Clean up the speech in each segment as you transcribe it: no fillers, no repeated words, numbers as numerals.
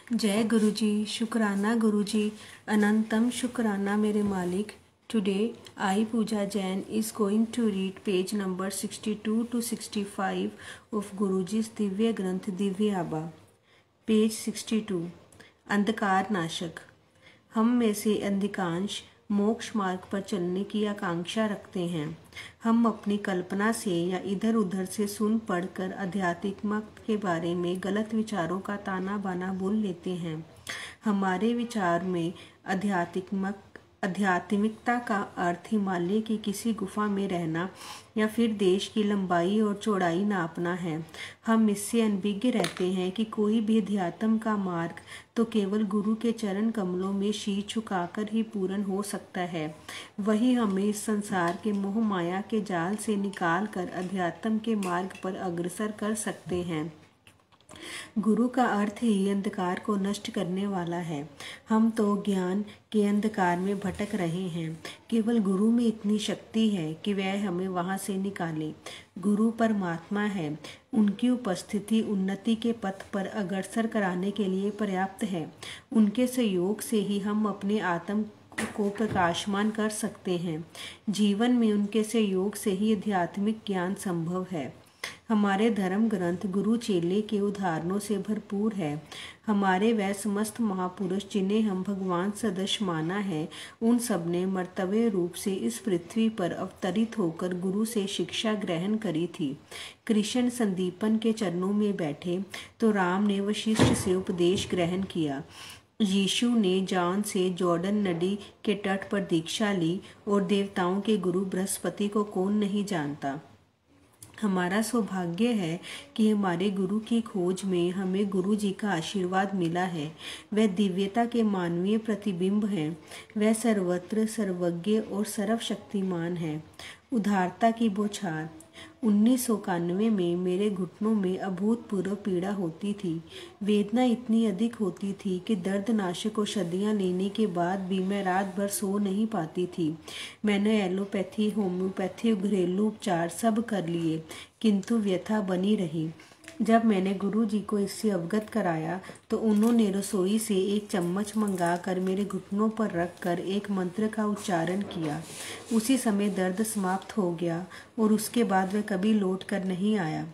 जय गुरुजी, शुक्राना गुरुजी, अनंतम शुक्राना मेरे मालिक। Today I Pooja Jain is going to read page number 62 to 65 of Guruji's Divya ग्रंथ दिव्य आबा। पेज 62। अंधकार नाशक। हम में से अधिकांश मोक्ष मार्ग पर चलने की आकांक्षा रखते हैं। हम अपनी कल्पना से या इधर उधर से सुन पढ़कर आध्यात्मिकता के बारे में गलत विचारों का ताना बाना बोल लेते हैं। हमारे विचार में आध्यात्मिकता का अर्थ हिमालय की किसी गुफा में रहना या फिर देश की लंबाई और चौड़ाई नापना है। हम इससे अनभिज्ञ रहते हैं कि कोई भी अध्यात्म का मार्ग तो केवल गुरु के चरण कमलों में शीश झुकाकर ही पूर्ण हो सकता है। वही हमें इस संसार के मोह माया के जाल से निकाल कर अध्यात्म के मार्ग पर अग्रसर कर सकते हैं। गुरु का अर्थ ही अंधकार को नष्ट करने वाला है। हम तो ज्ञान के अंधकार में भटक रहे हैं। केवल गुरु में इतनी शक्ति है कि वह हमें वहां से निकाले। गुरु परमात्मा है। उनकी उपस्थिति उन्नति के पथ पर अग्रसर कराने के लिए पर्याप्त है। उनके सहयोग से ही हम अपने आत्म को प्रकाशमान कर सकते हैं। जीवन में उनके सहयोग से ही आध्यात्मिक ज्ञान संभव है। हमारे धर्म ग्रंथ गुरु चेले के उदाहरणों से भरपूर है। हमारे वह समस्त महापुरुष जिन्हें हम भगवान सदृश माना है, उन सब ने मर्तव्य रूप से इस पृथ्वी पर अवतरित होकर गुरु से शिक्षा ग्रहण करी थी। कृष्ण संदीपन के चरणों में बैठे तो राम ने वशिष्ठ से उपदेश ग्रहण किया। यीशु ने जॉन से जॉर्डन नदी के तट पर दीक्षा ली और देवताओं के गुरु बृहस्पति को कौन नहीं जानता। हमारा सौभाग्य है कि हमारे गुरु की खोज में हमें गुरु जी का आशीर्वाद मिला है। वह दिव्यता के मानवीय प्रतिबिंब हैं। वह सर्वत्र सर्वज्ञ और सर्वशक्तिमान है। उदारता की बौछार। 1991 में मेरे घुटनों में अभूतपूर्व पीड़ा होती थी। वेदना इतनी अधिक होती थी कि दर्दनाशक औषधियाँ लेने के बाद भी मैं रात भर सो नहीं पाती थी। मैंने एलोपैथी, होम्योपैथी, घरेलू उपचार सब कर लिए, किंतु व्यथा बनी रही। जब मैंने गुरु जी को इससे अवगत कराया तो उन्होंने रसोई से एक चम्मच मंगाकर मेरे घुटनों पर रखकर एक मंत्र का उच्चारण किया। उसी समय दर्द समाप्त हो गया और उसके बाद वह कभी लौट कर नहीं आया।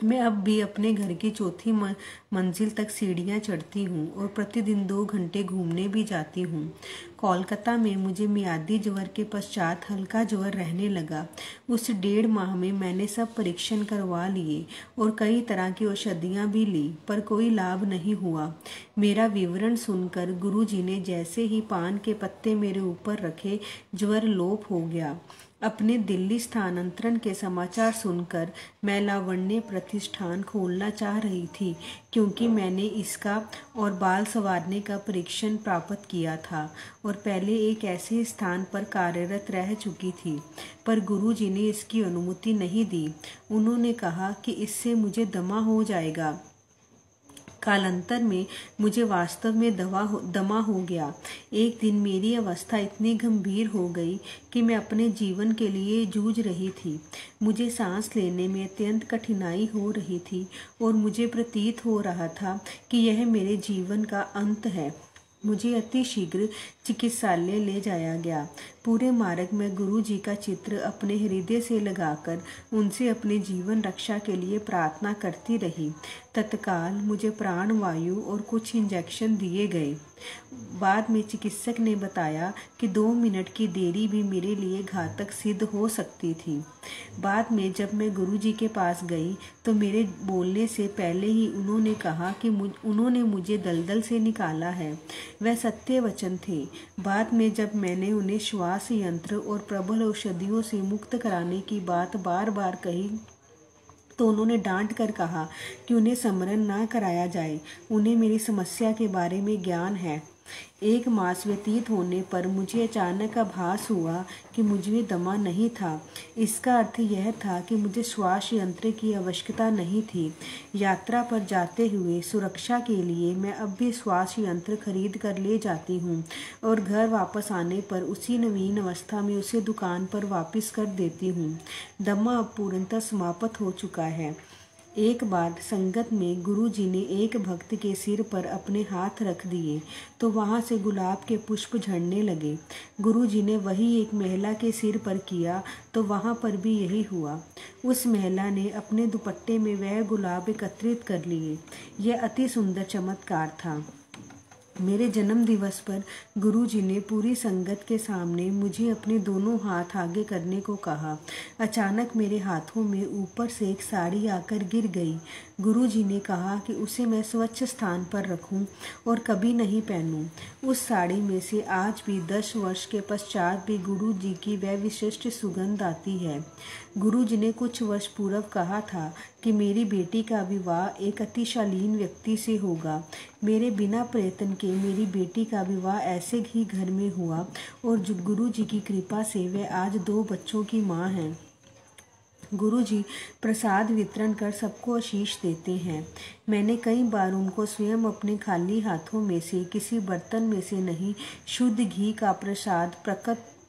मैं अब भी अपने घर की चौथी मंजिल तक सीढ़ियाँ चढ़ती हूँ और प्रतिदिन 2 घंटे घूमने भी जाती हूँ। कोलकाता में मुझे मियादी ज्वर के पश्चात हल्का ज्वर रहने लगा। उस 1.5 माह में मैंने सब परीक्षण करवा लिए और कई तरह की औषधियाँ भी ली, पर कोई लाभ नहीं हुआ। मेरा विवरण सुनकर गुरुजी ने जैसे ही पान के पत्ते मेरे ऊपर रखे, ज्वर लोप हो गया। अपने दिल्ली स्थानांतरण के समाचार सुनकर मैं लावण्य प्रतिष्ठान खोलना चाह रही थी, क्योंकि मैंने इसका और बाल संवारने का परीक्षण प्राप्त किया था और पहले एक ऐसे स्थान पर कार्यरत रह चुकी थी, पर गुरुजी ने इसकी अनुमति नहीं दी। उन्होंने कहा कि इससे मुझे दमा हो जाएगा। कालांतर में मुझे वास्तव में दमा हो गया। एक दिन मेरी अवस्था इतनी गंभीर हो गई कि मैं अपने जीवन के लिए जूझ रही थी। मुझे सांस लेने में अत्यंत कठिनाई हो रही थी और मुझे प्रतीत हो रहा था कि यह मेरे जीवन का अंत है। मुझे अति शीघ्र चिकित्सालय ले जाया गया। पूरे मार्ग में गुरु जी का चित्र अपने हृदय से लगाकर उनसे अपने जीवन रक्षा के लिए प्रार्थना करती रही। तत्काल मुझे प्राण वायु और कुछ इंजेक्शन दिए गए। बाद में चिकित्सक ने बताया कि 2 मिनट की देरी भी मेरे लिए घातक सिद्ध हो सकती थी। बाद में जब मैं गुरु जी के पास गई तो मेरे बोलने से पहले ही उन्होंने कहा कि उन्होंने मुझे दलदल से निकाला है। वह सत्य वचन थे। बाद में जब मैंने उन्हें श्वास यंत्र और प्रबल औषधियों से मुक्त कराने की बात बार बार कही तो उन्होंने डांट कर कहा कि उन्हें स्मरण ना कराया जाए, उन्हें मेरी समस्या के बारे में ज्ञान है। 1 मास व्यतीत होने पर मुझे अचानक आभास हुआ कि मुझे दमा नहीं था। इसका अर्थ यह था कि मुझे श्वास यंत्र की आवश्यकता नहीं थी। यात्रा पर जाते हुए सुरक्षा के लिए मैं अब भी श्वास यंत्र खरीद कर ले जाती हूँ और घर वापस आने पर उसी नवीन अवस्था में उसे दुकान पर वापस कर देती हूँ। दमा अब पूर्णतः समाप्त हो चुका है। एक बार संगत में गुरु जी ने एक भक्त के सिर पर अपने हाथ रख दिए तो वहां से गुलाब के पुष्प झड़ने लगे। गुरु जी ने वही एक महिला के सिर पर किया तो वहां पर भी यही हुआ। उस महिला ने अपने दुपट्टे में वह गुलाब एकत्रित कर लिए। यह अति सुंदर चमत्कार था। मेरे जन्म दिवस पर गुरु जी ने पूरी संगत के सामने मुझे अपने दोनों हाथ आगे करने को कहा। अचानक मेरे हाथों में ऊपर से एक साड़ी आकर गिर गई। गुरु जी ने कहा कि उसे मैं स्वच्छ स्थान पर रखूं और कभी नहीं पहनूं। उस साड़ी में से आज भी 10 वर्ष के पश्चात भी गुरु जी की वह विशिष्ट सुगंध आती है। गुरु जी ने कुछ वर्ष पूर्व कहा था कि मेरी बेटी का विवाह एक अति शालीन व्यक्ति से होगा। मेरे बिना प्रयत्न के मेरी बेटी का विवाह ऐसे ही घर में हुआ और गुरु जी की कृपा से वह आज 2 बच्चों की माँ है। गुरु जी प्रसाद वितरण कर सबको आशीष देते हैं। मैंने कई बार उनको स्वयं अपने खाली हाथों में से किसी बर्तन में से नहीं, शुद्ध घी का प्रसाद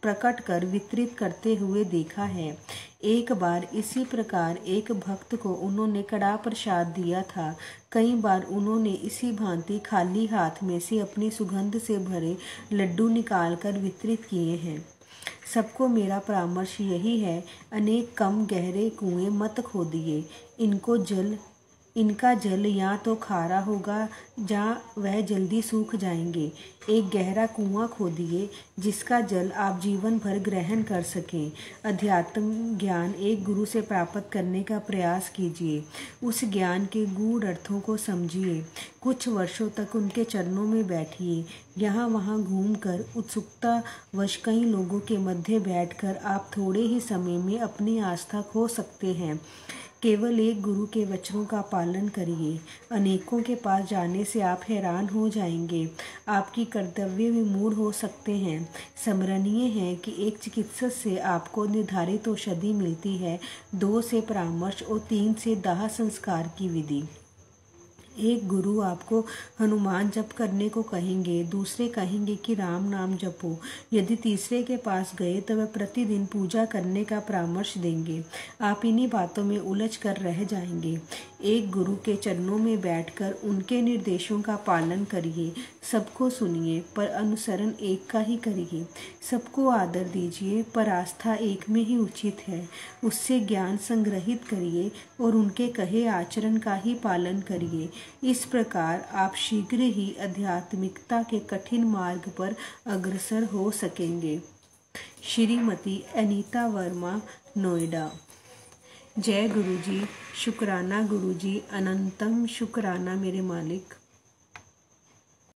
प्रकट कर वितरित करते हुए देखा है। एक बार इसी प्रकार एक भक्त को उन्होंने कड़ा प्रसाद दिया था। कई बार उन्होंने इसी भांति खाली हाथ में से अपनी सुगंध से भरे लड्डू निकालकर वितरित किए हैं। सबको मेरा परामर्श यही है, अनेक कम गहरे कुएं मत खोदिए। इनका जल या तो खारा होगा या वह जल्दी सूख जाएंगे। एक गहरा कुआं खोदिए जिसका जल आप जीवन भर ग्रहण कर सकें। अध्यात्म ज्ञान एक गुरु से प्राप्त करने का प्रयास कीजिए। उस ज्ञान के गूढ़ अर्थों को समझिए। कुछ वर्षों तक उनके चरणों में बैठिए। यहाँ वहाँ घूमकर उत्सुकता वश कई लोगों के मध्य बैठकर आप थोड़े ही समय में अपनी आस्था खो सकते हैं। केवल एक गुरु के वचनों का पालन करिए। अनेकों के पास जाने से आप हैरान हो जाएंगे। आपकी कर्तव्य विमूढ़ हो सकते हैं। स्मरणीय है कि एक चिकित्सक से आपको निर्धारित औषधि मिलती है, 2 से परामर्श और 3 से दाह संस्कार की विधि। एक गुरु आपको हनुमान जप करने को कहेंगे, दूसरे कहेंगे कि राम नाम जपो। यदि तीसरे के पास गए तो वह प्रतिदिन पूजा करने का परामर्श देंगे। आप इन्हीं बातों में उलझ कर रह जाएंगे। एक गुरु के चरणों में बैठकर उनके निर्देशों का पालन करिए। सबको सुनिए पर अनुसरण एक का ही करिए। सबको आदर दीजिए पर आस्था एक में ही उचित है। उससे ज्ञान संग्रहित करिए और उनके कहे आचरण का ही पालन करिए। इस प्रकार आप शीघ्र ही आध्यात्मिकता के कठिन मार्ग पर अग्रसर हो सकेंगे। श्रीमती अनीता वर्मा, नोएडा। जय गुरु जी। शुक्राना गुरु जी, अनंतम शुक्राना मेरे मालिक।